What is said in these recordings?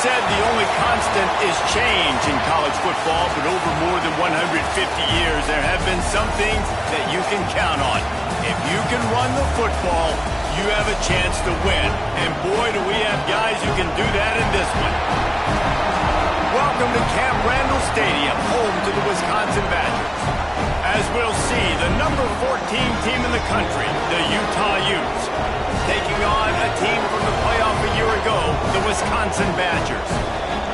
said the only constant is change in college football, but over more than 150 years, there have been some things that you can count on. If you can run the football, you have a chance to win. And boy, do we have guys who can do that in this one. Welcome to Camp Randall Stadium, home to the Wisconsin Badgers. As we'll see, the number 14 team in the country, the Utah Utes, taking on a team from the playoff a year ago, the Wisconsin Badgers.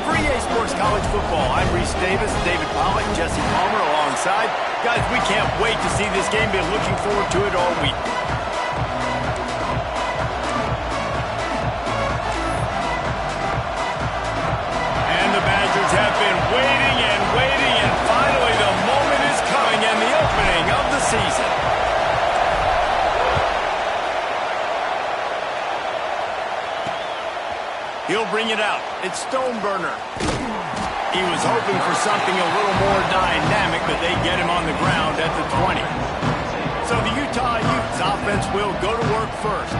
For EA Sports College Football, I'm Reese Davis, David Pollack, Jesse Palmer alongside. Guys, we can't wait to see this game. Been looking forward to it all week. And the Badgers have been waiting and waiting, and finally the moment is coming and the opening of the season. He'll bring it out. It's Stoneburner. He was hoping for something a little more dynamic, but they get him on the ground at the 20. So the Utah Utes offense will go to work first.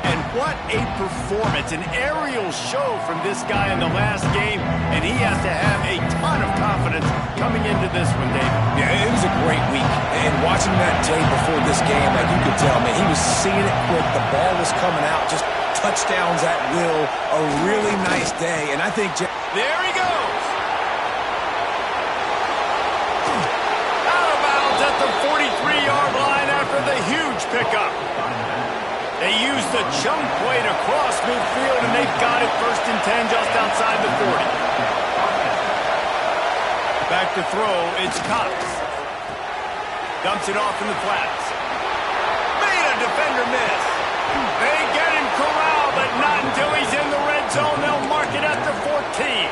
And what a performance, an aerial show from this guy in the last game, and he has to have a ton of confidence coming into this one, David. Yeah, it was a great week, and watching that tape before this game, like you could tell, man, he was seeing it quick, the ball was coming out, just touchdowns at will, a really nice day, and I think... There he goes! Out of bounds at the 43-yard line after the huge pickup. They used the chunk play to cross midfield, and they've got it 1st and 10 just outside the 40. Back to throw, it's Cox. Dumps it off in the flats. Made a defender miss. They get him corralled, but not until he's in the red zone. They'll mark it at the 14.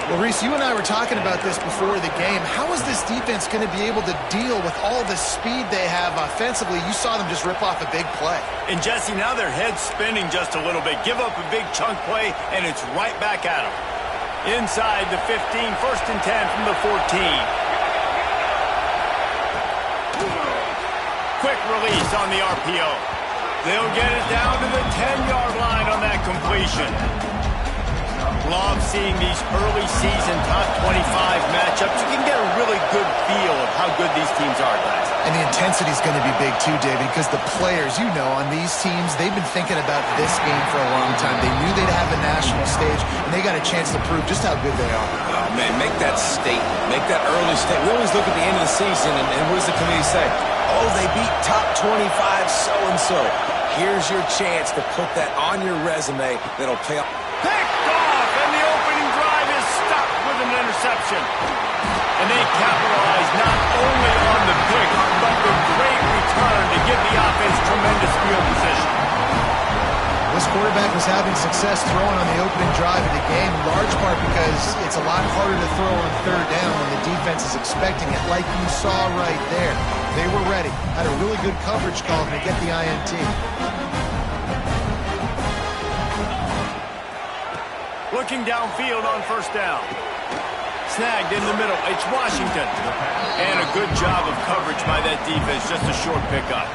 Well, Reese, you and I were talking about this before the game. How is this defense going to be able to deal with all the speed they have offensively? You saw them just rip off a big play. And, Jesse, now their head's spinning just a little bit. Give up a big chunk play, and it's right back at them. Inside the 15, 1st and 10 from the 14. Quick release on the RPO. They'll get it down to the 10-yard line on that completion. Love seeing these early season top 25 matchups. You can get a really good feel of how good these teams are, guys. And the intensity is going to be big too, David, because the players, you know, on these teams, they've been thinking about this game for a long time. They knew they'd have the national stage, and they got a chance to prove just how good they are. Oh, man, make that statement. Make that early statement. We always look at the end of the season, and what does the committee say? Oh, they beat top 25 so-and-so. Here's your chance to put that on your resume that'll pay off. Picked off, and the opening drive is stopped with an interception. And they capitalize not only on the pick, but the great return to give the offense tremendous field position. This quarterback was having success throwing on the opening drive of the game, in large part because it's a lot harder to throw on 3rd down when the defense is expecting it, like you saw right there. They were ready, had a really good coverage call to get the INT. Looking downfield on 1st down. Snagged in the middle. It's Washington. And a good job of coverage by that defense. Just a short pickup.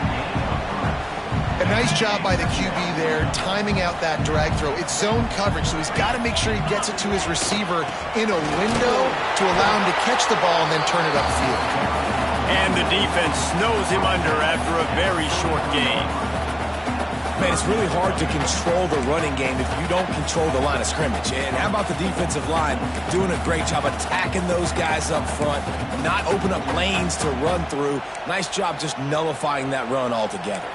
A nice job by the QB there, timing out that drag throw. It's zone coverage, so he's got to make sure he gets it to his receiver in a window to allow him to catch the ball and then turn it upfield. And the defense snows him under after a very short game. Man, it's really hard to control the running game if you don't control the line of scrimmage. And how about the defensive line doing a great job attacking those guys up front, not open up lanes to run through. Nice job just nullifying that run altogether.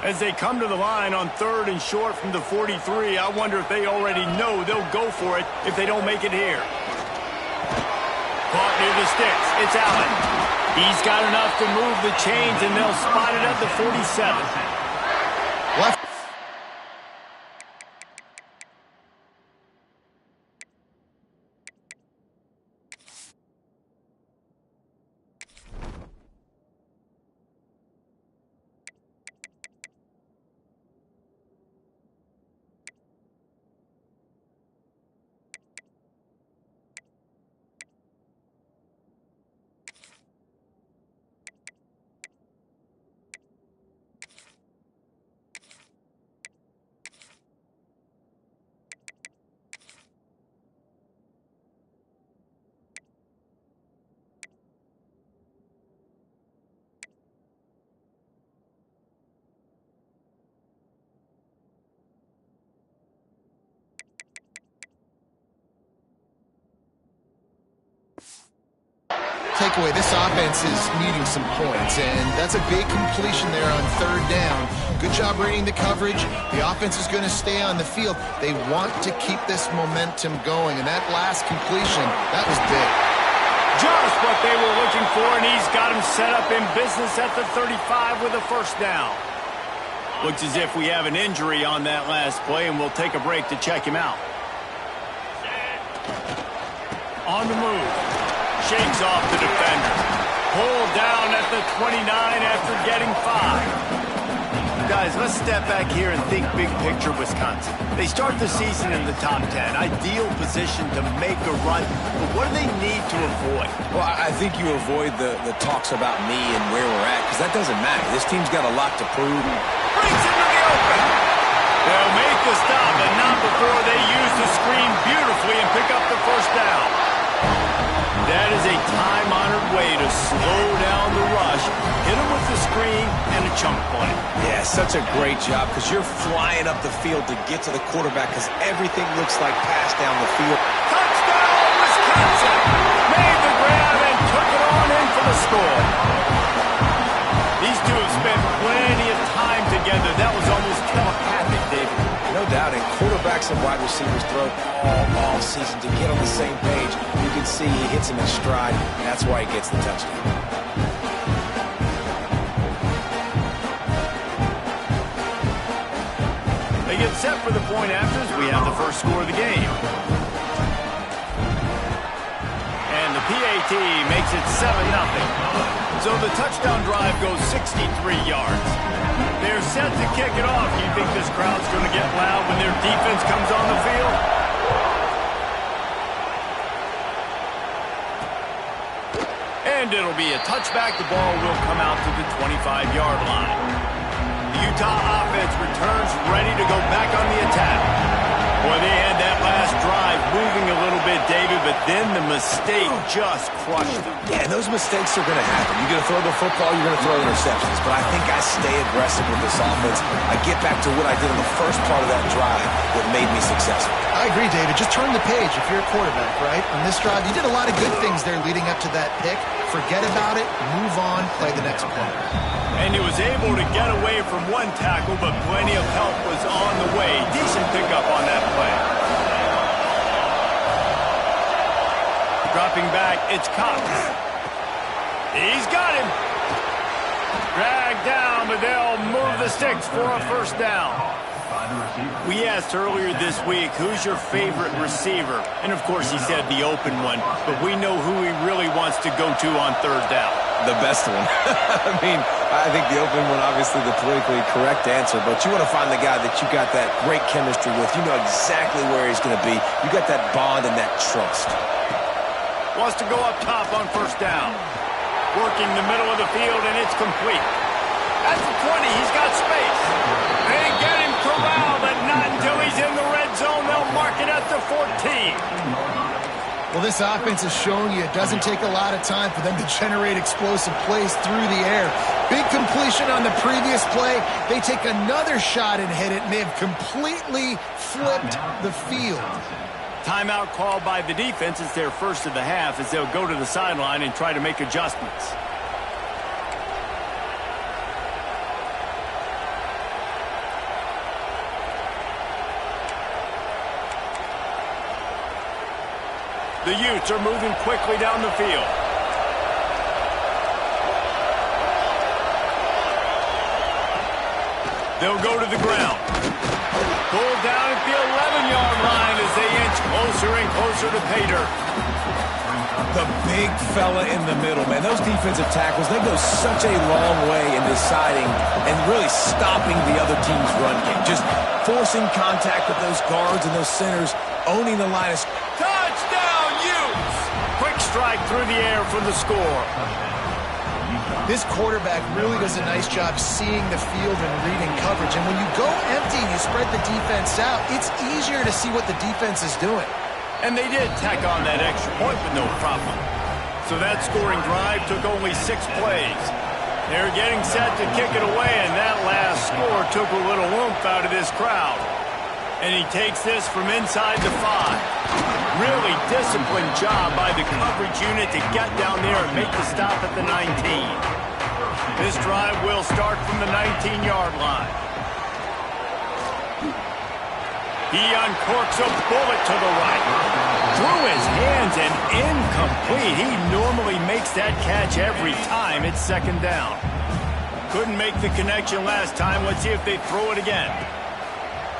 As they come to the line on 3rd and short from the 43, I wonder if they already know they'll go for it if they don't make it here. Caught near the sticks. It's Allen. He's got enough to move the chains, and they'll spot it at the 47. Left. takeaway, this offense is needing some points, and that's a big completion there on third down. Good job reading the coverage. The offense is going to stay on the field. They want to keep this momentum going, and that last completion, that was big. Just what they were looking for, and he's got him set up in business at the 35 with a first down. Looks as if we have an injury on that last play, and we'll take a break to check him out. On the move. Shakes off the defender. Pulled down at the 29 after getting 5. Guys, let's step back here and think big picture Wisconsin. They start the season in the top 10. Ideal position to make a run. But what do they need to avoid? Well, I think you avoid the talks about me and where we're at, because that doesn't matter. This team's got a lot to prove. Brings into the open. They'll make the stop, but not before they use the screen beautifully and pick up the first down. That is a time-honored way to slow down the rush, hit them with the screen, and a chunk play. Yeah, such a great job, because you're flying up the field to get to the quarterback, because everything looks like pass down the field. Touchdown, Wisconsin! Made the grab and took it on in for the score. These two have spent plenty of time together. That was almost telepathic, David. No doubt, and quarterbacks and wide receivers throw all season to get on the same page. You can see he hits him in stride, and that's why he gets the touchdown. They get set for the point after as we have the first score of the game. And the PAT makes it 7-0. So the touchdown drive goes 63 yards. They're set to kick it off. Do you think this crowd's going to get loud when their defense comes on the field? And it'll be a touchback. The ball will come out to the 25-yard line. The Utah offense returns ready to go back on the attack. Boy, they had that last drive moving a little bit, David, but then the mistake just crushed them. Yeah, those mistakes are going to happen. You're going to throw the football, you're going to throw interceptions. But I think I stay aggressive with this offense. I get back to what I did in the first part of that drive that made me successful. I agree, David. Just turn the page if you're a quarterback, right? On this drive, you did a lot of good things there leading up to that pick. Forget about it, move on, play the next play. And he was able to get away from one tackle, but plenty of help was on the way. Decent pickup on that play. Dropping back, it's Cox. He's got him. Dragged down, but they'll move the sticks for a first down. We asked earlier this week, who's your favorite receiver? And, of course, he said the open one, but we know who he really wants to go to on third down. The best one. I mean, I think the open one, obviously the politically correct answer, but you want to find the guy that you got that great chemistry with. You know exactly where he's going to be. You got that bond and that trust. Wants to go up top on first down. Working the middle of the field, and it's complete. At the 20, he's got space. They get him corralled, but not until he's in the red zone. They'll mark it at the 14. Well, this offense is showing you it doesn't take a lot of time for them to generate explosive plays through the air. Big completion on the previous play. They take another shot and hit it, and they have completely flipped the field. Timeout called by the defense. It's their first of the half as they'll go to the sideline and try to make adjustments. The Utes are moving quickly down the field. They'll go to the ground. Pulled down at the 11-yard line as they inch closer and closer to pay dirt. The big fella in the middle, man. Those defensive tackles, they go such a long way in deciding and really stopping the other team's run game. Just forcing contact with those guards and those centers, owning the line of scrimmage. Touchdown, Utes! Quick strike through the air for the score. This quarterback really does a nice job seeing the field and reading coverage. And when you go empty and you spread the defense out, it's easier to see what the defense is doing. And they did tack on that extra point with no problem. So that scoring drive took only 6 plays. They're getting set to kick it away, and that last score took a little oomph out of this crowd. And he takes this from inside the 5. Really disciplined job by the coverage unit to get down there and make the stop at the 19. This drive will start from the 19-yard line. He uncorks a bullet to the right. Through his hands and incomplete. He normally makes that catch every time. It's second down. Couldn't make the connection last time. Let's see if they throw it again.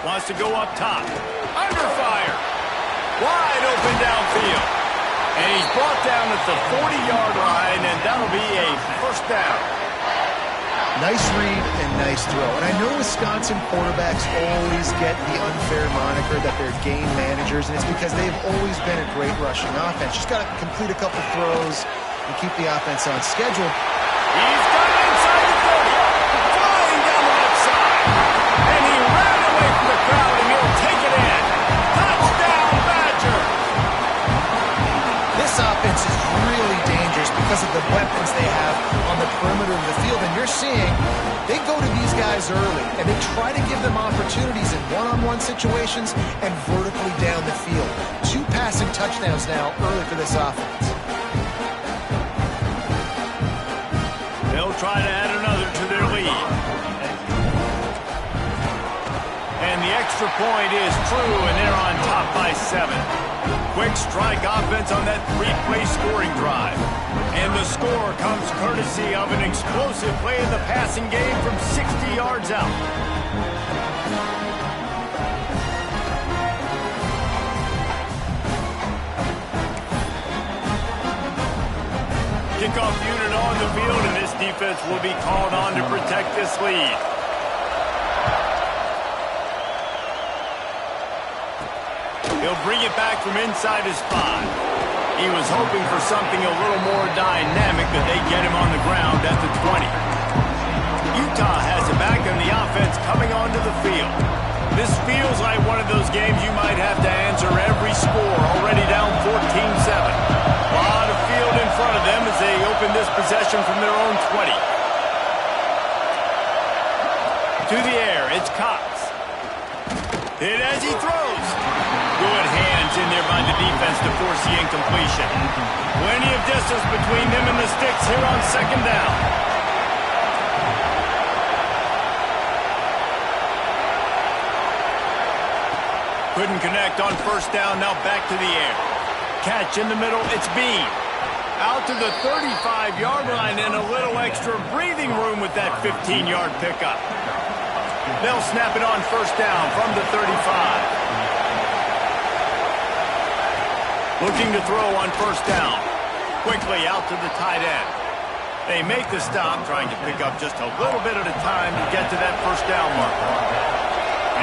Wants to go up top. Under fire. Wide open downfield. And he's brought down at the 40-yard line, and that'll be a first down. Nice read and nice throw. And I know Wisconsin quarterbacks always get the unfair moniker that they're game managers, and it's because they've always been a great rushing offense. Just got to complete a couple throws and keep the offense on schedule. He's got it inside the 30, flying down the left side. And he ran away from the crowd, and he'll take it in. Touchdown, Badger! This offense is really dangerous because of the weapons they have on the perimeter of the field. And you're seeing they go to these guys early, and they try to give them opportunities in one-on-one situations and vertically down the field. 2 passing touchdowns now early for this offense. They'll try to add another to their lead. And the extra point is true, and they're on top by 7. Quick strike offense on that 3-play scoring drive. And the score comes courtesy of an explosive play in the passing game from 60 yards out. Kickoff unit on the field, and this defense will be called on to protect this lead. He'll bring it back from inside his 5. He was hoping for something a little more dynamic, but they get him on the ground at the 20. Utah has it back, and the offense coming onto the field. This feels like one of those games you might have to answer every score, already down 14-7. A lot of field in front of them as they open this possession from their own 20. To the air, it's Cox. Hit as he throws. Good hands in there by the defense to force the incompletion. Plenty of distance between them and the sticks here on second down. Couldn't connect on first down, now back to the air. Catch in the middle, it's Bean. Out to the 35-yard line and a little extra breathing room with that 15-yard pickup. They'll snap it on first down from the 35. Looking to throw on first down. Quickly out to the tight end. They make the stop, trying to pick up just a little bit at a time to get to that first down marker.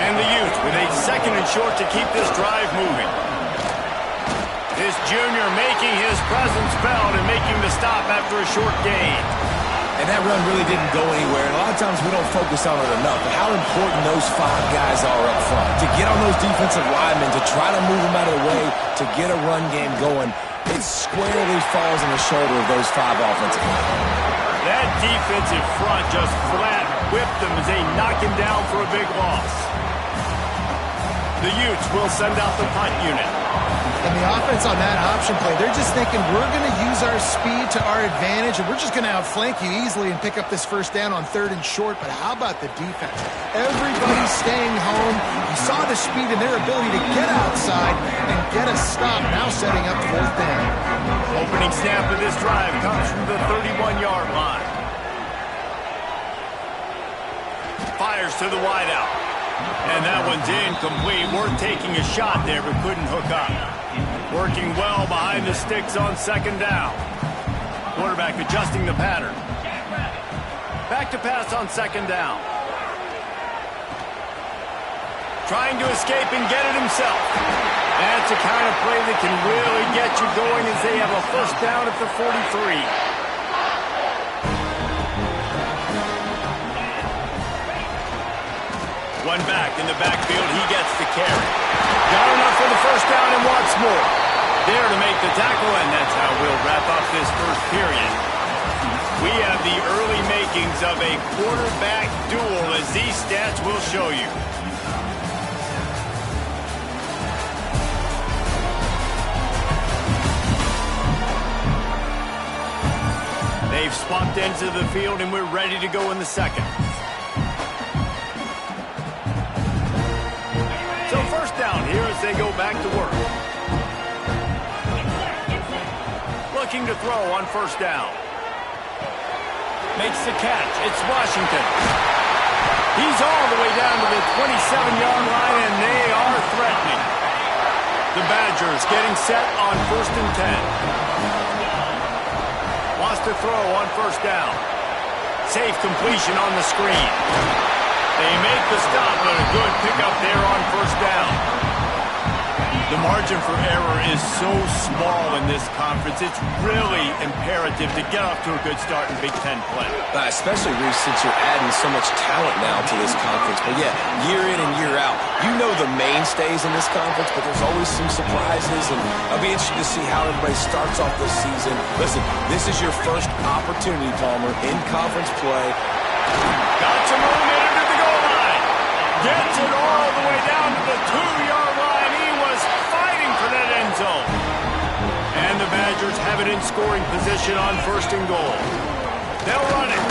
And the Utes with a second and short to keep this drive moving. This junior making his presence felt and making the stop after a short gain. And that run really didn't go anywhere. And a lot of times we don't focus on it enough. But how important those 5 guys are up front. To get on those defensive linemen, to try to move them out of the way, to get a run game going, it squarely falls on the shoulder of those 5 offensive linemen. That defensive front just flat whipped them as they knock him down for a big loss. The Utes will send out the punt unit. And the offense on that option play, they're just thinking we're going to use our speed to our advantage, and we're just going to outflank you easily and pick up this first down on 3rd and short. But how about the defense? Everybody's staying home. You saw the speed and their ability to get outside and get a stop, now setting up 4th down. Opening snap of this drive comes from the 31-yard line. Fires to the wideout. And that one's incomplete. Worth taking a shot there, but couldn't hook up. Working well behind the sticks on second down. Quarterback adjusting the pattern. Back to pass on second down. Trying to escape and get it himself. That's a kind of play that can really get you going as they have a first down at the 43. One back in the backfield, he gets the carry. Got enough for the first down and wants more. There to make the tackle, and that's how we'll wrap up this first period. We have the early makings of a quarterback duel, as these stats will show you. They've swapped ends of the field, and we're ready to go in the second. So first down here as they go back to work. Looking to throw on first down. Makes the catch. It's Washington. He's all the way down to the 27-yard line, and they are threatening. The Badgers getting set on 1st and 10. Wants to throw on first down. Safe completion on the screen. They make the stop, but a good pickup there on first down. The margin for error is so small in this conference. It's really imperative to get off to a good start in Big Ten play. Especially, Reese, since you're adding so much talent now to this conference. But yeah, year in and year out, you know the mainstays in this conference, but there's always some surprises, and I'll be interested to see how everybody starts off this season. Listen, this is your first opportunity, Palmer, in conference play. Got some room into the goal line. Gets it all the way down to the 2-yard line. He was fighting for that end zone. And the Badgers have it in scoring position on 1st and goal. They'll run it.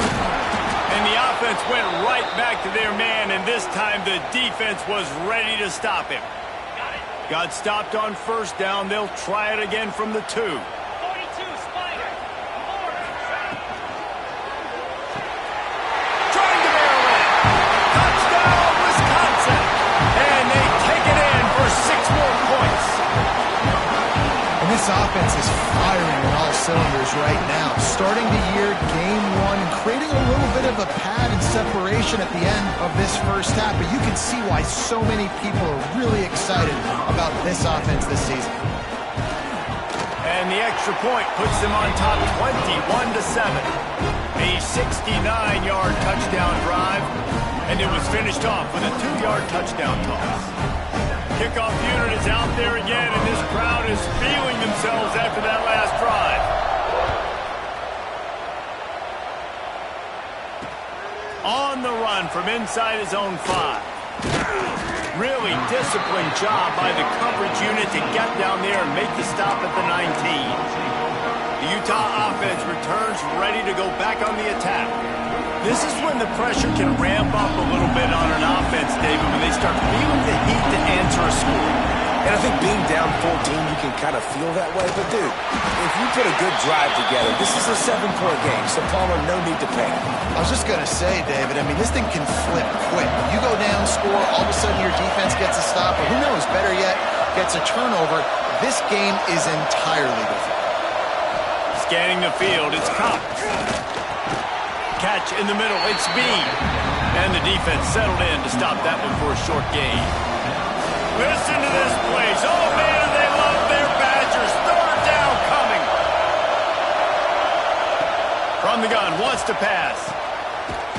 And the offense went right back to their man, and this time the defense was ready to stop him. Got stopped on first down. They'll try it again from the 2. This offense is firing on all cylinders right now. Starting the year, game 1, and creating a little bit of a pad and separation at the end of this first half. But you can see why so many people are really excited about this offense this season. And the extra point puts them on top 21-7. A 69-yard touchdown drive, and it was finished off with a 2-yard touchdown toss. Kickoff unit is out there again, and this crowd is feeling themselves after that last drive. On the run from inside his own 5. Really disciplined job by the coverage unit to get down there and make the stop at the 19. The Utah offense returns ready to go back on the attack. This is when the pressure can ramp up a little bit on an offense, David, when they start feeling the heat to answer a score. And I think being down 14, you can kind of feel that way. But, dude, if you put a good drive together, this is a 7-point game, so Palmer, no need to panic. I was just going to say, David, I mean, this thing can flip quick. You go down, score, all of a sudden your defense gets a stop, or who knows, better yet, gets a turnover. This game is entirely different. Scanning the field, it's Cox. Catch in the middle, it's Bean. And the defense settled in to stop that one for a short gain. Listen to this place. Oh, man, they love their Badgers. 3rd down coming. From the gun, wants to pass.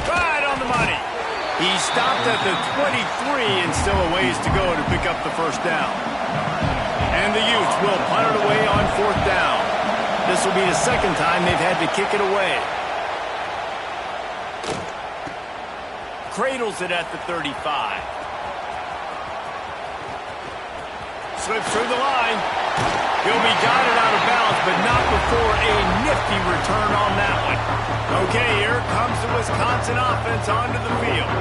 Right on the money. He stopped at the 23 and still a ways to go to pick up the first down. And the Utes will punt it away on 4th down. This will be the second time they've had to kick it away. Cradles it at the 35. Slips through the line. He'll be guided out of bounds, but not before a nifty return on that one. Okay, here comes the Wisconsin offense onto the field.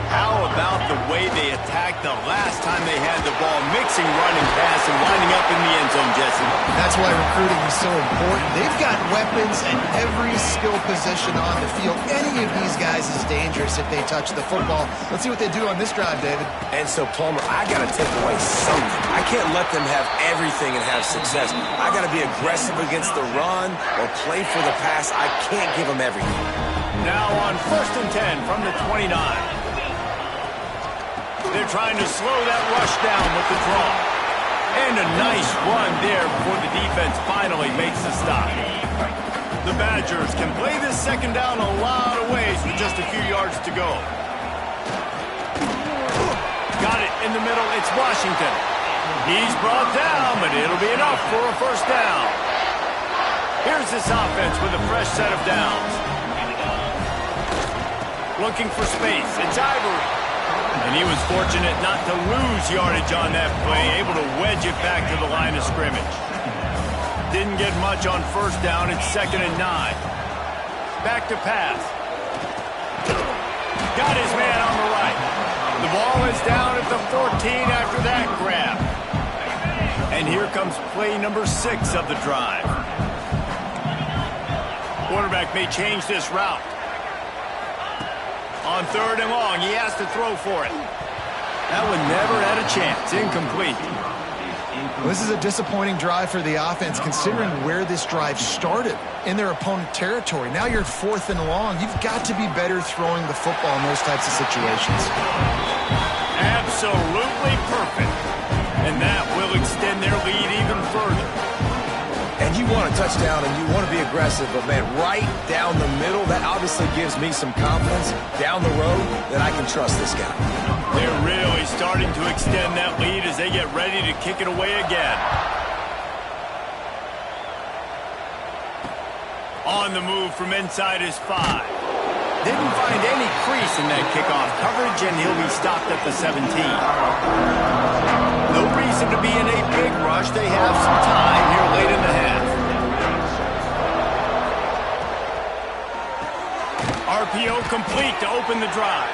How about the way they attacked the last time they had the ball, mixing run and pass and lining up in the end zone, Jesse? That's why recruiting is so important. They've got weapons at every skill position on the field. Any of these guys is dangerous if they touch the football. Let's see what they do on this drive, David. And so, Palmer, I got to take away something. I can't let them have everything and have success. I got to be aggressive against the run or play for the pass. I can't give them everything. Now on 1st and 10 from the 29. They're trying to slow that rush down with the draw. And a nice run there before the defense finally makes the stop. The Badgers can play this second down a lot of ways with just a few yards to go. Got it in the middle. It's Washington. He's brought down, but it'll be enough for a first down. Here's this offense with a fresh set of downs. Looking for space. It's Ivory. And he was fortunate not to lose yardage on that play, able to wedge it back to the line of scrimmage. Didn't get much on first down. It's 2nd and 9. back to pass. Got his man on the right. The ball is down at the 14 after that grab. And here comes play number 6 of the drive. Quarterback may change this route. On 3rd and long, he has to throw for it. That one never had a chance. Incomplete. Well, this is a disappointing drive for the offense, considering where this drive started, in their opponent territory. Now you're at 4th and long. You've got to be better throwing the football in those types of situations. Absolutely perfect. And that will extend their lead even further. And you want a touchdown and you want to be aggressive, but, man, right down the middle, that obviously gives me some confidence down the road that I can trust this guy. They're really starting to extend that lead as they get ready to kick it away again. On the move from inside his 5. Didn't find any crease in that kickoff coverage, and he'll be stopped at the 17. No reason to be in a big rush. They have some time here late in the half. RPO complete to open the drive.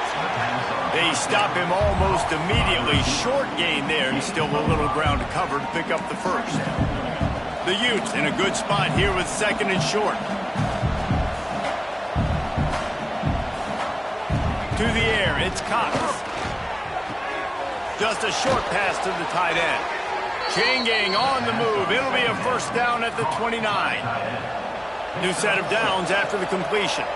They stop him almost immediately. Short gain there, and still a little ground to cover to pick up the first. The Utes in a good spot here with 2nd and short. To the air, it's Cox. Just a short pass to the tight end. Chain gang on the move. It'll be a first down at the 29. New set of downs after the completion.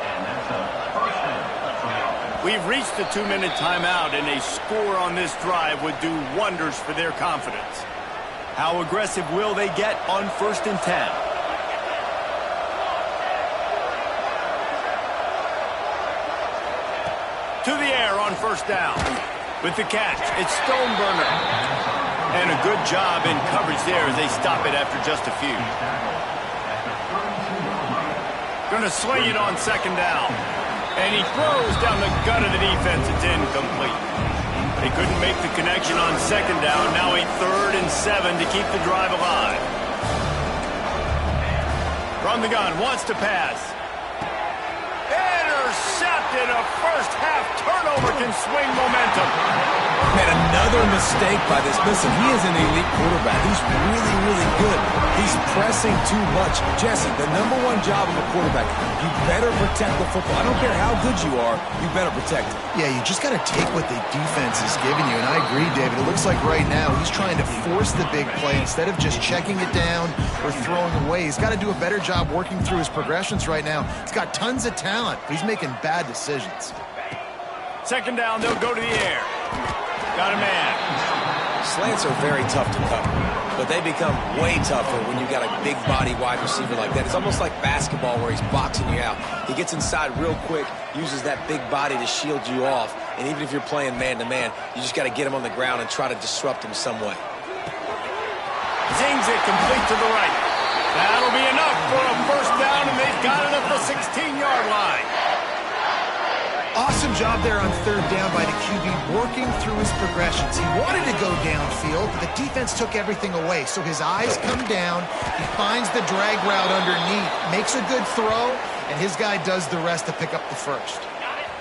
We've reached the 2-minute timeout, and a score on this drive would do wonders for their confidence. How aggressive will they get on 1st and 10? To the air on 1st down. With the catch, it's Stoneburner. And a good job in coverage there as they stop it after just a few. Going to sling it on 2nd down. And he throws down the gut of the defense. It's incomplete. They couldn't make the connection on 2nd down. Now a 3rd and 7 to keep the drive alive. From the gun, wants to pass. Intercepted. A first-half turnover can swing momentum. Man, another mistake by this. Listen, he is an elite quarterback. He's really, really good. He's pressing too much. Jesse, the #1 job of a quarterback, you better protect the football. I don't care how good you are, you better protect it. Yeah, you just got to take what the defense is giving you. And I agree, David. It looks like right now he's trying to force the big play instead of just checking it down or throwing away. He's got to do a better job working through his progressions right now. He's got tons of talent, but he's making bad decisions. 2nd down, they'll go to the air. Got a man. Slants are very tough to cover, but they become way tougher when you've got a big body wide receiver like that. It's almost like basketball where he's boxing you out. He gets inside real quick, uses that big body to shield you off, and even if you're playing man-to-man, you just got to get him on the ground and try to disrupt him some way. Zings it complete to the right. That'll be enough for a first down, and they've got it at the 16-yard line. Awesome job there on 3rd down by the QB, working through his progressions. He wanted to go downfield, but the defense took everything away. So his eyes come down, he finds the drag route underneath, makes a good throw, and his guy does the rest to pick up the first.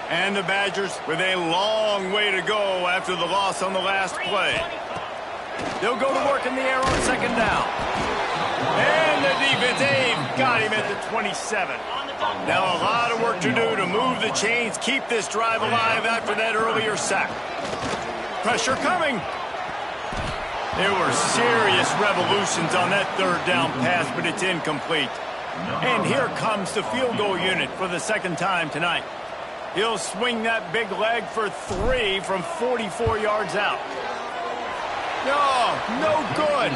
And the Badgers with a long way to go after the loss on the last play. They'll go to work in the air on 2nd down. And the defense, they've got him at the 27. Now a lot of work to do to move the chains, keep this drive alive after that earlier sack. Pressure coming. There were serious revolutions on that 3rd down pass, but it's incomplete. And here comes the field goal unit for the 2nd time tonight. He'll swing that big leg for 3 from 44 yards out. No good.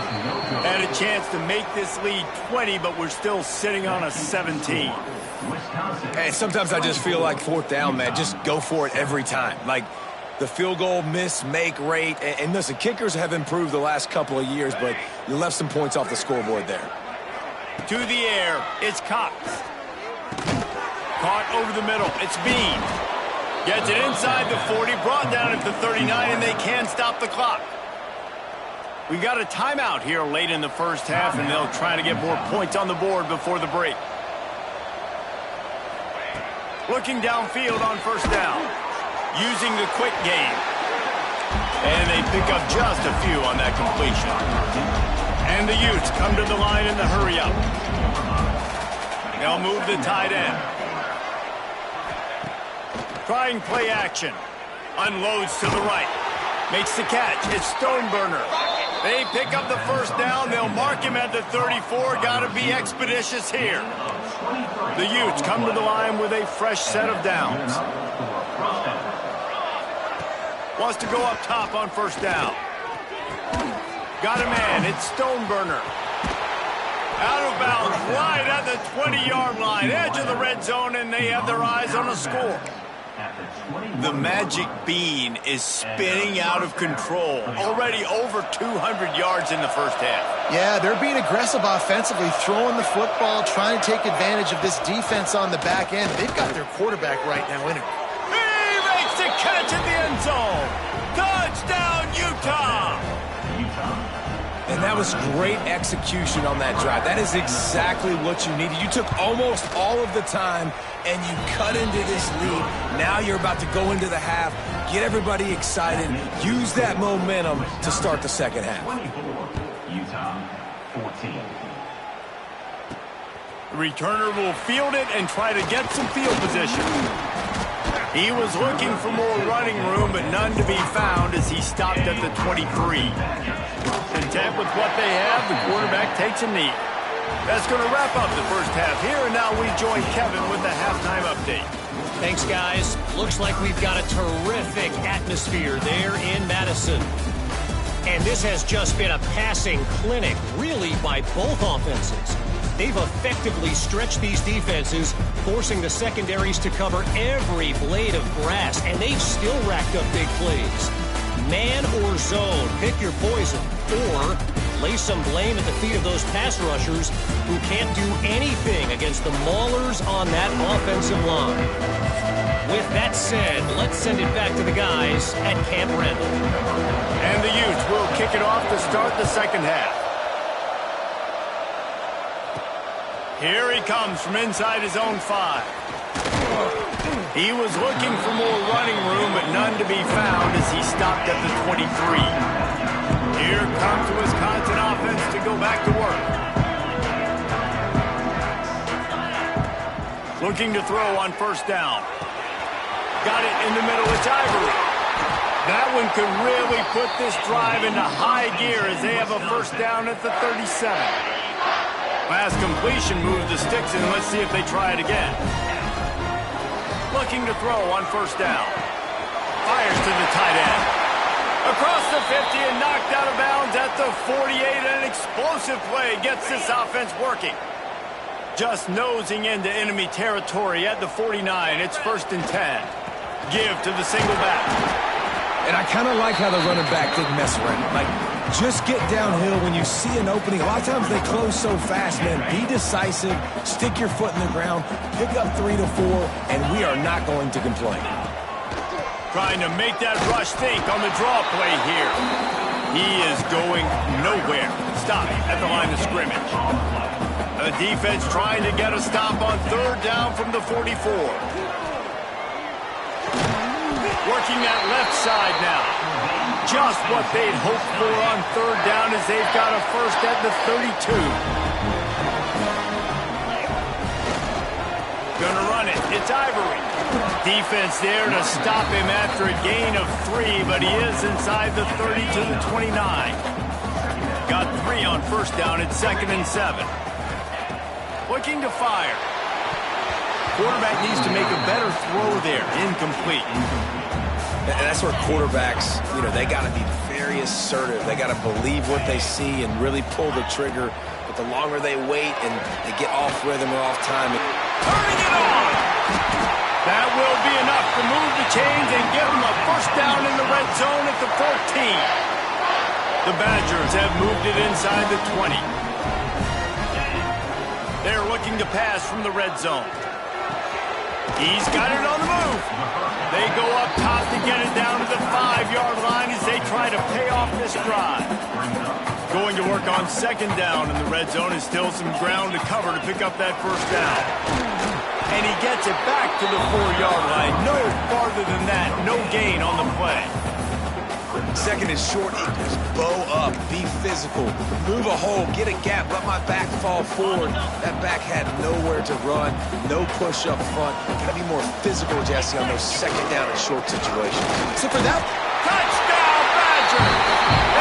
Had a chance to make this lead 20, but we're still sitting on a 17. Hey, sometimes I just feel like 4th down, man. Just go for it every time. Like the field goal miss-make rate. And listen, kickers have improved the last couple of years, but you left some points off the scoreboard there. To the air, it's Cox. Caught over the middle, it's Bean. Gets it inside the 40, brought down at the 39, and they can stop the clock. We got a timeout here late in the first half, and they'll try to get more points on the board before the break. Looking downfield on first down. Using the quick game. And they pick up just a few on that completion. And the Utes come to the line in the hurry up. They'll move the tight end. Trying play action. Unloads to the right. Makes the catch. It's Stoneburner. They pick up the first down. They'll mark him at the 34. Got to be expeditious here. The Utes come to the line with a fresh set of downs. Wants to go up top on first down. Got a man. It's Stoneburner. Out of bounds, right at the 20-yard line. Edge of the red zone, and they have their eyes on a score. The magic bean is spinning out of control. Already over 200 yards in the first half. Yeah, they're being aggressive offensively, throwing the football, trying to take advantage of this defense on the back end. They've got their quarterback right now in it. He makes the catch in the end zone. Touchdown, Utah! And that was great execution on that drive. That is exactly what you needed. You took almost all of the time, and you cut into this lead. Now you're about to go into the half, get everybody excited, use that momentum to start the second half. 24, Utah, 14. The returner will field it and try to get some field position. He was looking for more running room, but none to be found as he stopped at the 23. Content with what they have, the quarterback takes a knee. That's going to wrap up the first half here, and now we join Kevin with the halftime update. Thanks, guys. Looks like we've got a terrific atmosphere there in Madison. And this has just been a passing clinic, really, by both offenses. They've effectively stretched these defenses, forcing the secondaries to cover every blade of grass, and they've still racked up big plays. Man or zone, pick your poison, or lay some blame at the feet of those pass rushers who can't do anything against the maulers on that offensive line. With that said, let's send it back to the guys at Camp Randall. And the Utes will kick it off to start the second half. Here he comes from inside his own 5. He was looking for more running room, but none to be found as he stopped at the 23. Here comes the Wisconsin offense to go back to work. Looking to throw on first down. Got it in the middle. It's Ivory. That one could really put this drive into high gear as they have a first down at the 37. Pass completion moves the sticks, and let's see if they try it again. Looking to throw on first down. Fires to the tight end. Across the 50 and knocked out of bounds at the 48. An explosive play gets this offense working. Just nosing into enemy territory at the 49. It's 1st and 10. Give to the single back. And I kind of like how the running back didn't mess around. Like, just get downhill when you see an opening. A lot of times they close so fast, man. Be decisive, stick your foot in the ground, pick up 3 to 4, and we are not going to complain. Trying to make that rush think on the draw play here. He is going nowhere. Stop at the line of scrimmage. The defense trying to get a stop on third down from the 44. Working that left side now. Just what they'd hoped for on third down as they've got a first at the 32. Gonna run it. It's Ivory. Defense there to stop him after a gain of 3, but he is inside the 30 to the 29. Got 3 on first down at 2nd and 7. Looking to fire. Quarterback needs to make a better throw there. Incomplete. And that's where quarterbacks, they got to be very assertive. They got to believe what they see and really pull the trigger. But the longer they wait and they get off rhythm or off time. Turning it on! That will be enough to move the chains and give them a first down in the red zone at the 14. The Badgers have moved it inside the 20. They're looking to pass from the red zone. He's got it on the move. They go up top to get it down to the 5-yard line as they try to pay off this drive. Going to work on second down in the red zone, and still some ground to cover to pick up that first down. and he gets it back to the 4-yard line. No farther than that, no gain on the play. Second and short equals bow up, be physical, move a hole, get a gap, let my back fall forward. That back had nowhere to run, no push up front. Got to be more physical, Jesse, on those second down and short situations. So for that, touchdown, Badgers!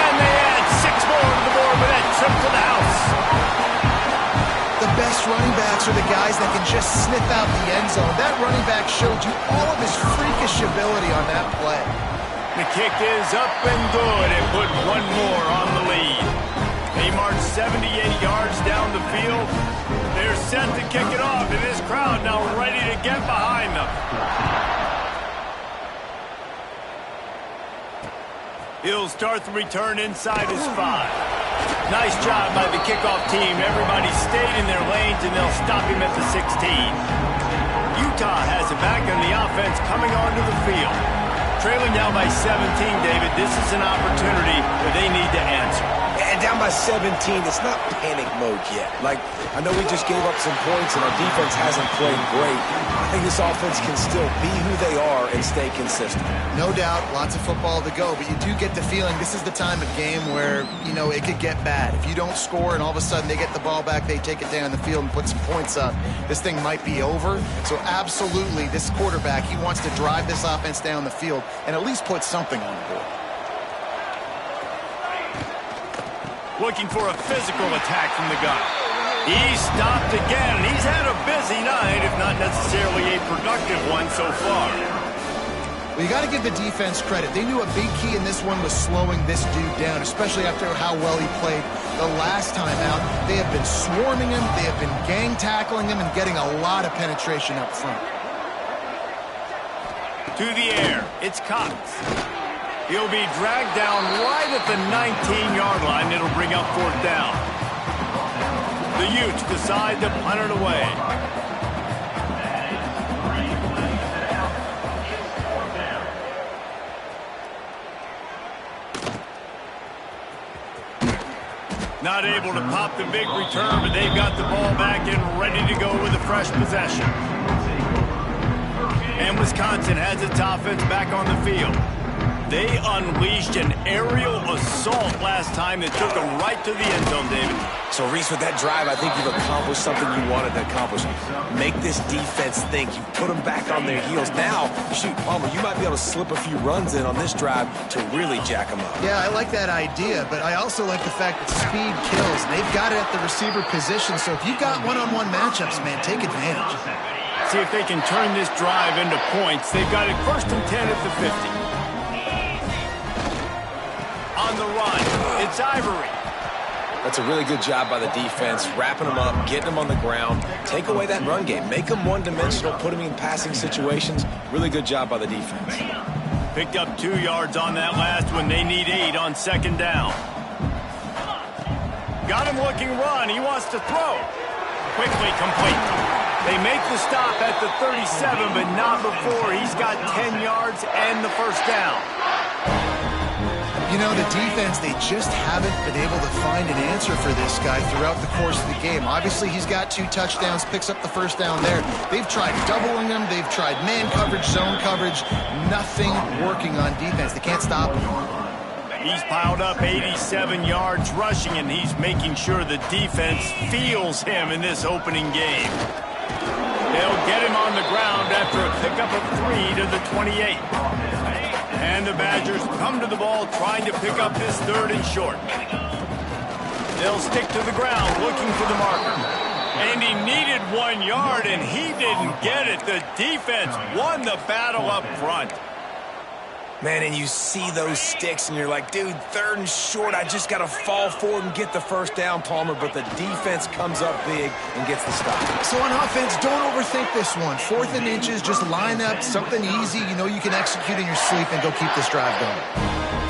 And they add 6 more to the board with that trip to the house. The best running backs are the guys that can just sniff out the end zone. That running back showed you all of his freakish ability on that play. The kick is up and good and put 1 more on the lead. They march 78 yards down the field. They're set to kick it off, and this crowd now ready to get behind them. He'll start the return inside his 5. Nice job by the kickoff team. Everybody stayed in their lanes, and they'll stop him at the 16. Utah has it back on the offense coming onto the field. Trailing down by 17, David. This is an opportunity where they need to answer. And down by 17, it's not panic mode yet. Like, I know we just gave up some points and our defense hasn't played great. I think this offense can still be who they are and stay consistent. No doubt, lots of football to go, but you do get the feeling this is the time of game where, you know, it could get bad. If you don't score and all of a sudden they get the ball back, they take it down the field and put some points up, this thing might be over. So absolutely, this quarterback, he wants to drive this offense down the field and at least put something on the board. Looking for a physical attack from the gun. He's stopped again, and he's had a busy night, if not necessarily a productive one so far. Well, you got to give the defense credit. They knew a big key in this one was slowing this dude down, especially after how well he played the last time out. They have been swarming him, they have been gang tackling him, and getting a lot of penetration up front. To the air, it's Cox. He'll be dragged down right at the 19-yard line. It'll bring up 4th down. The Utes decide to punt it away. Not able to pop the big return, but they've got the ball back and ready to go with a fresh possession. And Wisconsin has its offense back on the field. They unleashed an aerial assault last time that took them right to the end zone, David. So, Reese, with that drive, I think you've accomplished something you wanted to accomplish. Make this defense think. You put them back on their heels. Now, shoot, Palmer, you might be able to slip a few runs in on this drive to really jack them up. Yeah, I like that idea, but I also like the fact that speed kills. They've got it at the receiver position, so if you've got one-on-one matchups, man, take advantage. See if they can turn this drive into points. They've got it 1st and 10 at the 50. On the run, it's Ivory. That's a really good job by the defense, wrapping them up, getting them on the ground. Take away that run game. Make them one-dimensional, put them in passing situations. Really good job by the defense. Picked up 2 yards on that last one. They need 8 on 2nd down. Got him looking run. He wants to throw. Quickly complete. They make the stop at the 37, but not before he's got 10 yards and the 1st down. You know, the defense, they just haven't been able to find an answer for this guy throughout the course of the game. Obviously, he's got 2 touchdowns, picks up the 1st down there. They've tried doubling him. They've tried man coverage, zone coverage. Nothing working on defense. They can't stop him. He's piled up 87 yards rushing, and he's making sure the defense feels him in this opening game. They'll get him on the ground after a pickup of 3 to the 28. And the Badgers come to the ball trying to pick up this 3rd and short. They'll stick to the ground looking for the marker. And he needed 1 yard, and he didn't get it. The defense won the battle up front. Man, and you see those sticks, and you're like, dude, 3rd and short, I just got to fall forward and get the 1st down, Palmer, but the defense comes up big and gets the stop. So on offense, don't overthink this one. 4th and inches, just line up something easy you know you can execute in your sleep and go keep this drive going.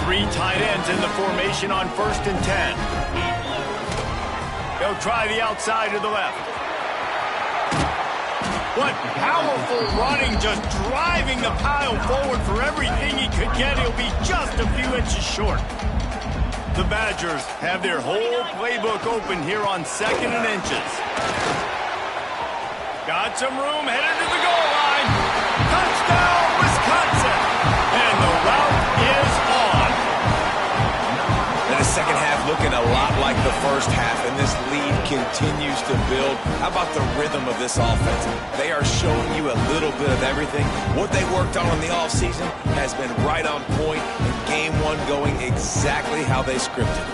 3 tight ends in the formation on 1st and 10. They'll try the outside to the left. What powerful running, just driving the pile forward for everything he could get. He'll be just a few inches short. The Badgers have their whole playbook open here on 2nd and inches. Got some room, headed to the goal line. Touchdown, Wisconsin. And the route is on. And the second half looking a lot like the first half, and this lead continues to build. How about the rhythm of this offense? They are showing you a little bit of everything. What they worked on in the offseason has been right on point, and game one going exactly how they scripted.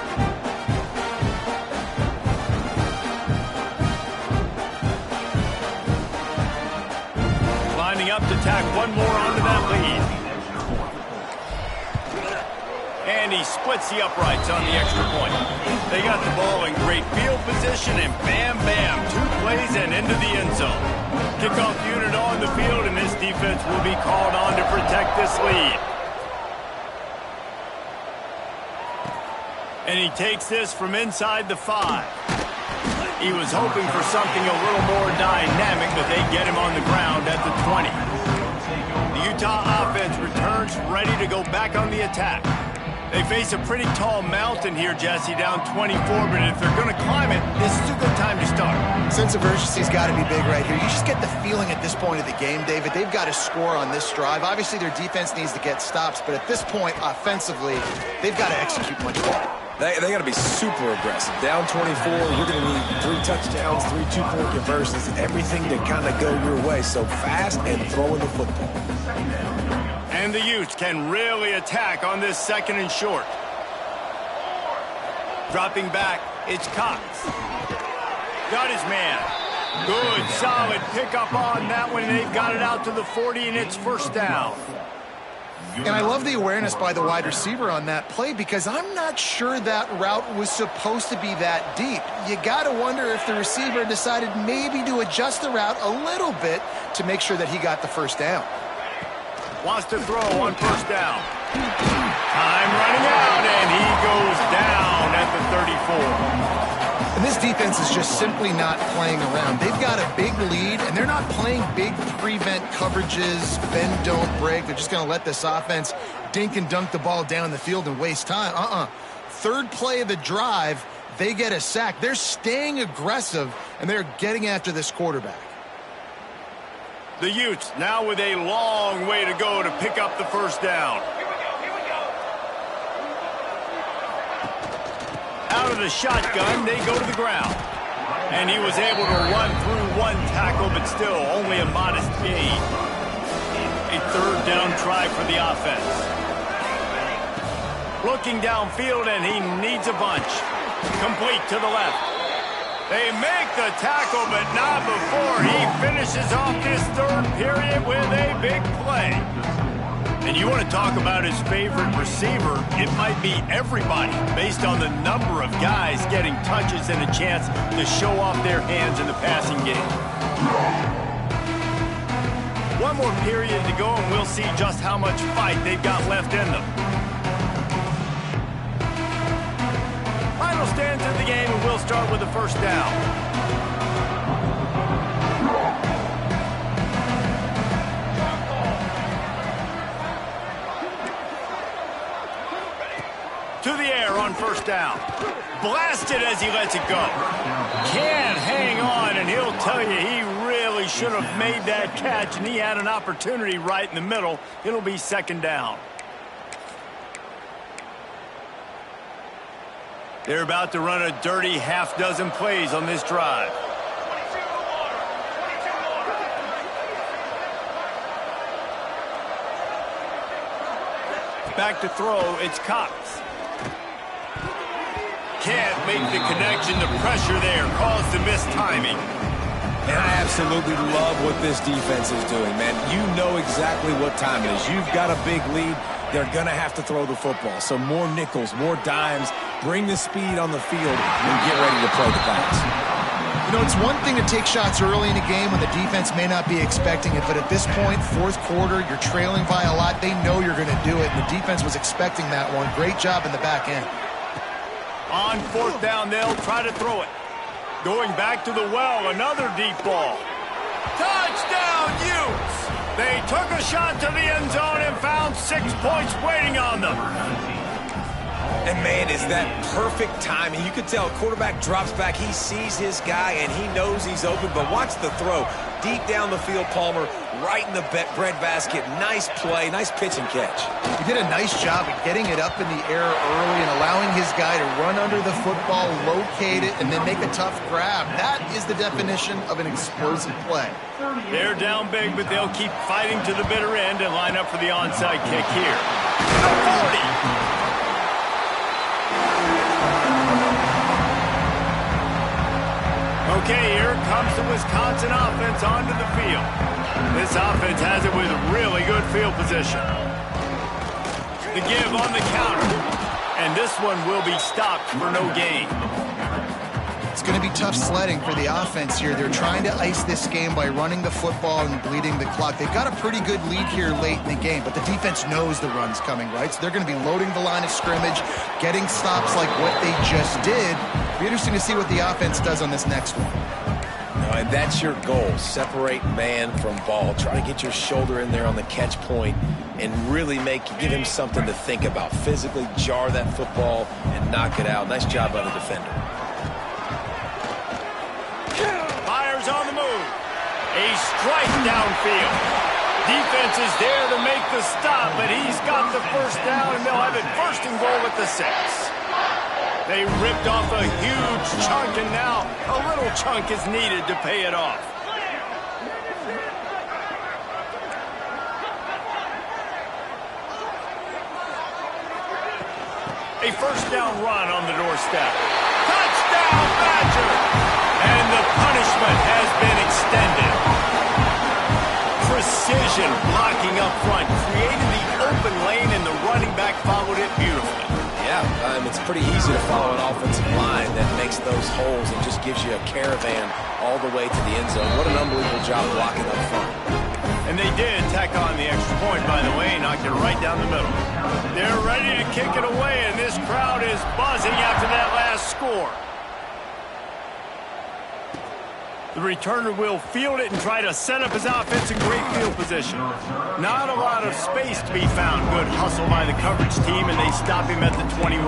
Lining up to tack one more onto that lead. And he splits the uprights on the extra point. They got the ball in great field position, and bam, bam, 2 plays and into the end zone. Kickoff unit on the field, and this defense will be called on to protect this lead. And he takes this from inside the 5. He was hoping for something a little more dynamic, but they get him on the ground at the 20. The Utah offense returns ready to go back on the attack. They face a pretty tall mountain here, Jesse, down 24, but if they're going to climb it, this is a good time to start. Sense of urgency's got to be big right here. You just get the feeling at this point of the game, David, they've got to score on this drive. Obviously, their defense needs to get stops, but at this point, offensively, they've got to execute much better. They got to be super aggressive. Down 24, you're going to need 3 touchdowns, 3 two-point conversions, everything to kind of go your way. So fast and throwing the football. And the Utes can really attack on this second and short. Dropping back, it's Cox. Got his man. Good, solid pickup on that one. They've got it out to the 40, and it's first down. And I love the awareness by the wide receiver on that play because I'm not sure that route was supposed to be that deep. You got to wonder if the receiver decided maybe to adjust the route a little bit to make sure that he got the first down. Wants to throw on first down. Time running out, and he goes down at the 34. And this defense is just simply not playing around. They've got a big lead, and they're not playing big prevent coverages, bend, don't break. They're just going to let this offense dink and dunk the ball down the field and waste time. Third play of the drive, they get a sack. They're staying aggressive, and they're getting after this quarterback. The Utes now with a long way to go to pick up the first down. Out of the shotgun, they go to the ground. And he was able to run through 1 tackle, but still only a modest gain. A third down try for the offense. Looking downfield, and he needs a bunch. Complete to the left. They make the tackle, but not before he finishes off this third period with a big play. And you want to talk about his favorite receiver, it might be everybody based on the number of guys getting touches and a chance to show off their hands in the passing game. 1 more period to go, and we'll see just how much fight they've got left in them. Final stands of the game, and we'll start with the first down. To the air on first down. Blasted as he lets it go. Can't hang on, and he'll tell you he really should have made that catch, and he had an opportunity right in the middle. It'll be second down. They're about to run a dirty half-dozen plays on this drive. Back to throw, it's Cox. Can't make the connection. The pressure there caused the missed timing. And I absolutely love what this defense is doing, man. You know exactly what time it is. You've got a big lead. They're going to have to throw the football. So more nickels, more dimes, bring the speed on the field, and get ready to play the pass. You know, it's one thing to take shots early in a game when the defense may not be expecting it, but at this point, fourth quarter, you're trailing by a lot. They know you're going to do it, and the defense was expecting that one. Great job in the back end. On fourth down, they'll try to throw it. Going back to the well, another deep ball. Touchdown, Utes! They took a shot to the end zone and found 6 points waiting on them. And, man, is that perfect timing. You can tell quarterback drops back. He sees his guy, and he knows he's open. But watch the throw. Deep down the field, Palmer, right in the breadbasket. Nice play, nice pitch and catch. He did a nice job of getting it up in the air early and allowing his guy to run under the football, locate it, and then make a tough grab. That is the definition of an explosive play. They're down big, but they'll keep fighting to the bitter end and line up for the onside kick here. 40. Okay, here comes the Wisconsin offense onto the field. This offense has it with really good field position. The give on the counter. And this one will be stopped for no gain. It's going to be tough sledding for the offense here. They're trying to ice this game by running the football and bleeding the clock. They've got a pretty good lead here late in the game, but the defense knows the run's coming, right? So they're going to be loading the line of scrimmage, getting stops like what they just did. It'll be interesting to see what the offense does on this next one. And that's your goal. Separate man from ball. Try to get your shoulder in there on the catch point and really give him something to think about. Physically jar that football and knock it out. Nice job by the defender. Fires on the move. A strike downfield. Defense is there to make the stop, but he's got the first down, and they'll have it first and goal at the 6. They ripped off a huge chunk, and now a little chunk is needed to pay it off. A first down run on the doorstep. Touchdown, Badger! And the punishment has been extended. Precision blocking up front, created the open lane, and the running back followed it beautifully. Yeah, it's pretty easy to follow an offensive line that makes those holes and just gives you a caravan all the way to the end zone. What an unbelievable job blocking up front. And they did tack on the extra point, by the way, knocked it right down the middle. They're ready to kick it away, and this crowd is buzzing after that last score. The returner will field it and try to set up his offense in great field position. Not a lot of space to be found. Good hustle by the coverage team, and they stop him at the 21.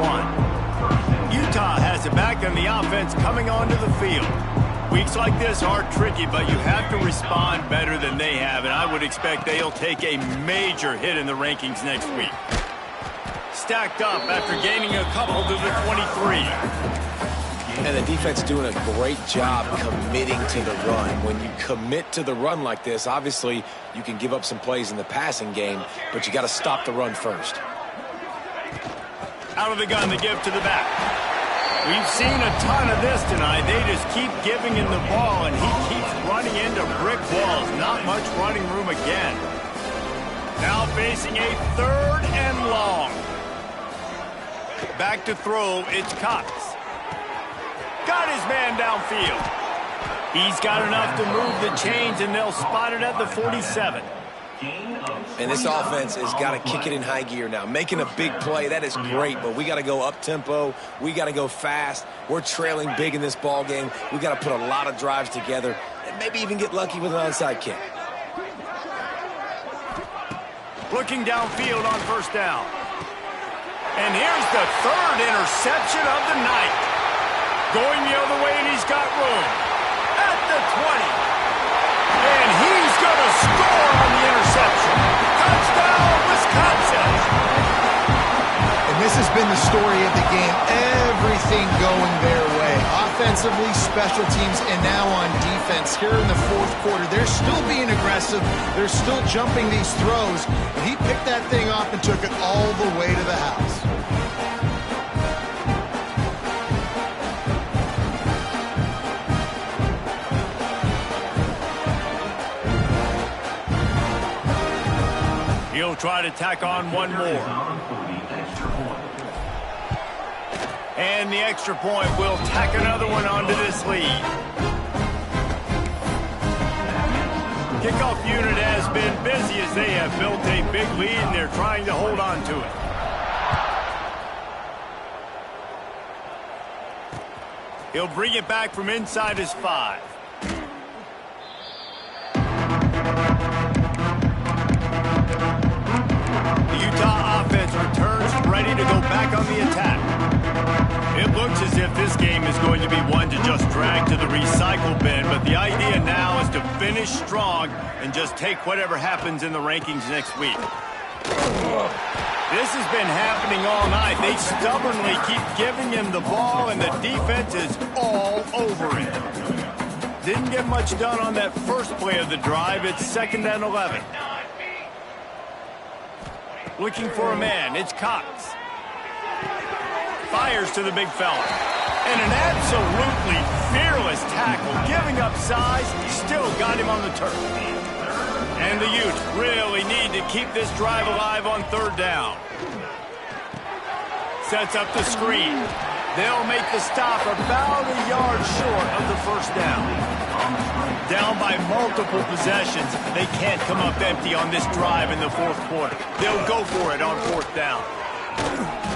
Utah has it back on the offense coming onto the field. Weeks like this are tricky, but you have to respond better than they have, and I would expect they'll take a major hit in the rankings next week. Stacked up after gaining a couple to the 23. And the defense doing a great job committing to the run. When you commit to the run like this, obviously you can give up some plays in the passing game, but you got to stop the run first. Out of the gun, the give to the back. We've seen a ton of this tonight. They just keep giving him the ball, and he keeps running into brick walls. Not much running room again. Now facing a 3rd and long. Back to throw, it's Cox. Got his man downfield. He's got enough to move the chains, and they'll spot it at the 47. And this offense has got to kick it in high gear now. Making a big play, that is great, but we got to go up-tempo. We got to go fast. We're trailing big in this ball game. We got to put a lot of drives together and maybe even get lucky with an onside kick. Looking downfield on first down. And here's the 3rd interception of the night. Going the other way, and he's got room. At the 20. And he's going to score on the interception. Touchdown, Wisconsin. And this has been the story of the game. Everything going their way. Offensively, special teams, and now on defense. Here in the 4th quarter, they're still being aggressive. They're still jumping these throws. And he picked that thing off and took it all the way to the house. He'll try to tack on one more. And the extra point will tack another one onto this lead. Kickoff unit has been busy as they have built a big lead, and they're trying to hold on to it. He'll bring it back from inside his 5. The Utah offense returns ready to go back on the attack. going to be one to just drag to the recycle bin, but the idea now is to finish strong and just take whatever happens in the rankings next week. This has been happening all night. They stubbornly keep giving him the ball, and the defense is all over it. Didn't get much done on that first play of the drive. It's 2nd and 11. Looking for a man. It's Cox. Fires to the big fella. And an absolutely fearless tackle. Giving up size, still got him on the turf. And the Utes really need to keep this drive alive on 3rd down. Sets up the screen. They'll make the stop about a yard short of the 1st down. Down by multiple possessions. They can't come up empty on this drive in the 4th quarter. They'll go for it on 4th down.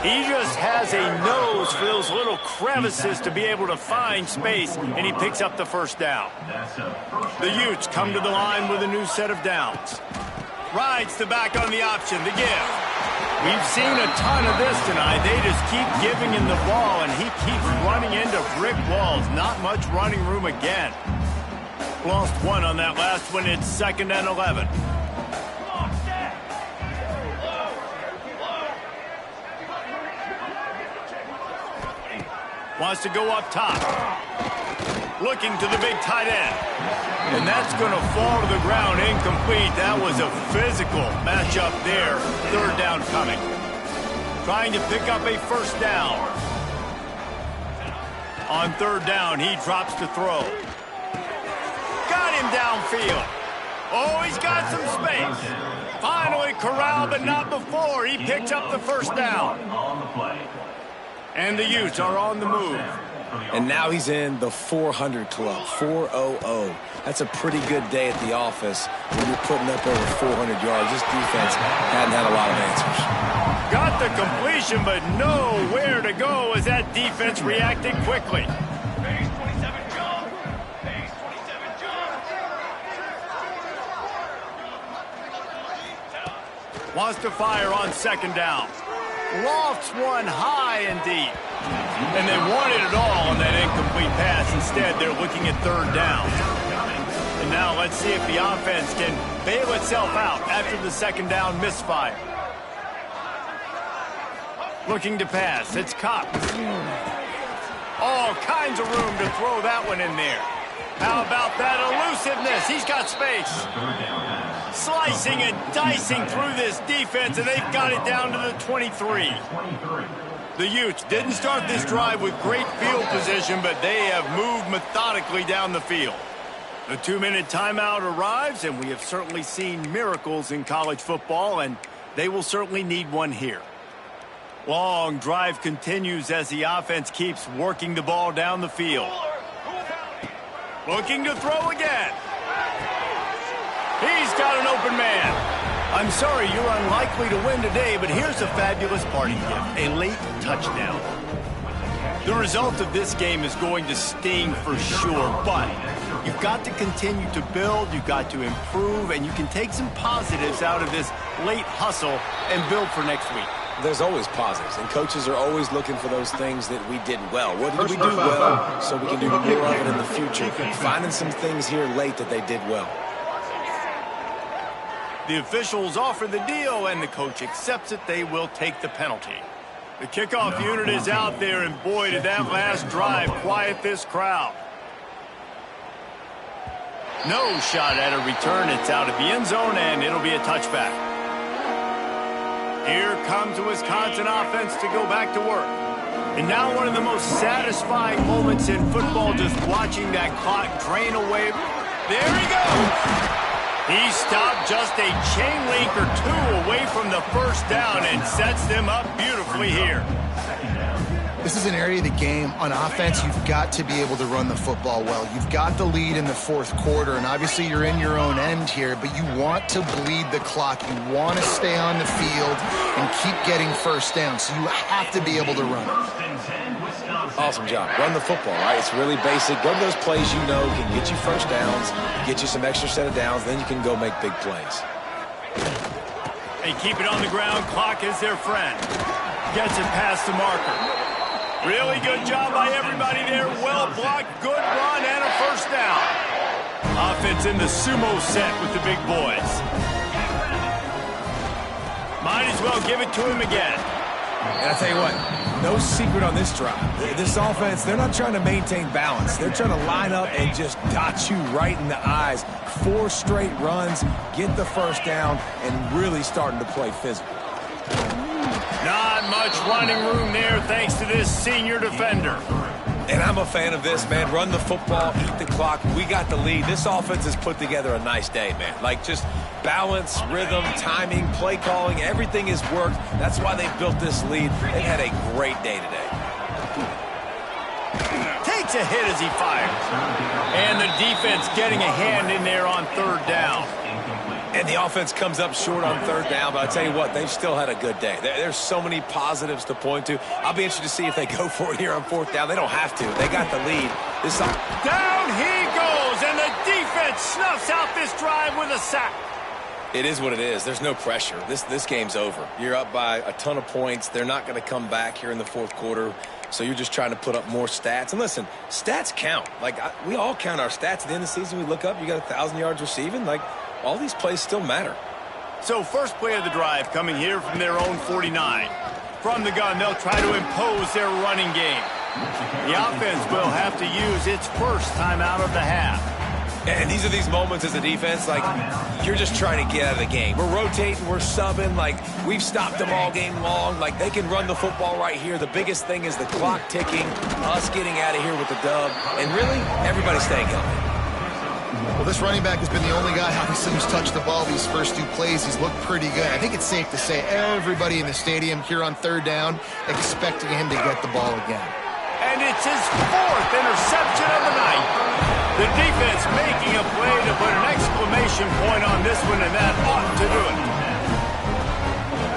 He just has a nose for those little crevices to be able to find space, and he picks up the 1st down. The Utes come to the line with a new set of downs. Rides the back on the option, the give. We've seen a ton of this tonight. They just keep giving him the ball, and he keeps running into brick walls. Not much running room again. Lost one on that last one. It's 2nd and 11. Wants to go up top. Looking to the big tight end. And that's going to fall to the ground incomplete. That was a physical matchup there. 3rd down coming. Trying to pick up a 1st down. On 3rd down, he drops to throw. Got him downfield. Oh, he's got some space. Finally corralled, but not before. He picks up the 1st down. And the Utes are on the move. And now he's in the 400 club, 400. That's a pretty good day at the office when you're putting up over 400 yards. This defense hadn't had a lot of answers. Got the completion, but nowhere to go as that defense reacted quickly. Wants to fire on 2nd down. Lofts one high and deep. And they wanted it all on that incomplete pass. Instead, they're looking at 3rd down. And now let's see if the offense can bail itself out after the 2nd down misfire. Looking to pass. It's Cox. All kinds of room to throw that one in there. How about that elusiveness? He's got space. Slicing and dicing through this defense, and they've got it down to the 23. The Utes didn't start this drive with great field position, but they have moved methodically down the field. The 2-minute timeout arrives, and we have certainly seen miracles in college football, and they will certainly need one here. Long drive continues as the offense keeps working the ball down the field. Looking to throw again. He's got an open man. I'm sorry, you're unlikely to win today, but here's a fabulous party gift, a late touchdown. The result of this game is going to sting for sure, but you've got to continue to build, you've got to improve, and you can take some positives out of this late hustle and build for next week. There's always positives, and coaches are always looking for those things that we did well. What did we do well so we can do more of it in the future? Finding some things here late that they did well. The officials offer the deal, and the coach accepts it. They will take the penalty. The kickoff unit is out there, and boy, did that last drive quiet this crowd. No shot at a return. It's out of the end zone, and it'll be a touchback. Here comes the Wisconsin offense to go back to work. And now one of the most satisfying moments in football, just watching that clock drain away. There he goes. He stopped just a chain link or two away from the 1st down and sets them up beautifully here. This is an area of the game on offense you've got to be able to run the football well. You've got the lead in the 4th quarter, and obviously you're in your own end here, but you want to bleed the clock. You want to stay on the field and keep getting 1st down, so you have to be able to run it. Awesome job. Run the football, right? It's really basic. Go to those plays you know can get you 1st downs, get you some extra set of downs, then you can go make big plays. They keep it on the ground. Clock is their friend. Gets it past the marker. Really good job by everybody there. Well blocked, good run, and a first down. Offense in the sumo set with the big boys. Might as well give it to him again. And I tell you what, no secret on this drive. This offense, they're not trying to maintain balance. They're trying to line up and just dot you right in the eyes. 4 straight runs, get the first down, and really starting to play physical. Not much running room there thanks to this senior defender. And I'm a fan of this, man. Run the football, eat the clock. We got the lead. This offense has put together a nice day, man. Like, just balance, rhythm, timing, play calling, everything has worked. That's why they built this lead. They had a great day today. Takes a hit as he fires. And the defense getting a hand in there on third down. And the offense comes up short on third down, but I tell you what, they've still had a good day. There's so many positives to point to. I'll be interested to see if they go for it here on fourth down. They don't have to. They got the lead. Down he goes, and the defense snuffs out this drive with a sack. It is what it is. There's no pressure. This game's over. You're up by a ton of points. They're not going to come back here in the fourth quarter, so you're just trying to put up more stats. And listen, stats count. Like, we all count our stats. At the end of the season, we look up, you got 1,000 yards receiving. Like, all these plays still matter. So first play of the drive coming here from their own 49. From the gun, they'll try to impose their running game. The offense will have to use its first time out of the half. And these are these moments as a defense, like, you're just trying to get out of the game. We're rotating, we're subbing, like, we've stopped them all game long. Like, they can run the football right here. The biggest thing is the clock ticking, us getting out of here with the dub, and really, everybody staying healthy. Well, this running back has been the only guy, obviously, who's touched the ball these first 2 plays. He's looked pretty good. I think it's safe to say everybody in the stadium here on third down expecting him to get the ball again. And it's his 4th interception of the night. The defense making a play to put an exclamation point on this one, and that ought to do it.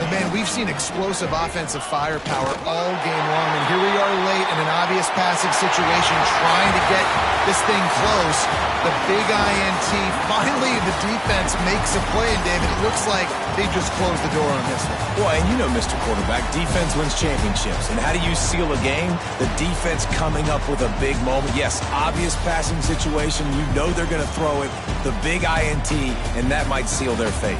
And man, we've seen explosive offensive firepower all game long, and here we are late in an obvious passing situation trying to get this thing close. The big INT, finally the defense makes a play, and David, it looks like they just closed the door on this one. Well, and you know, Mr. Quarterback, defense wins championships. And how do you seal a game? The defense coming up with a big moment. Yes, obvious passing situation. You know they're going to throw it. The big INT, and that might seal their fate.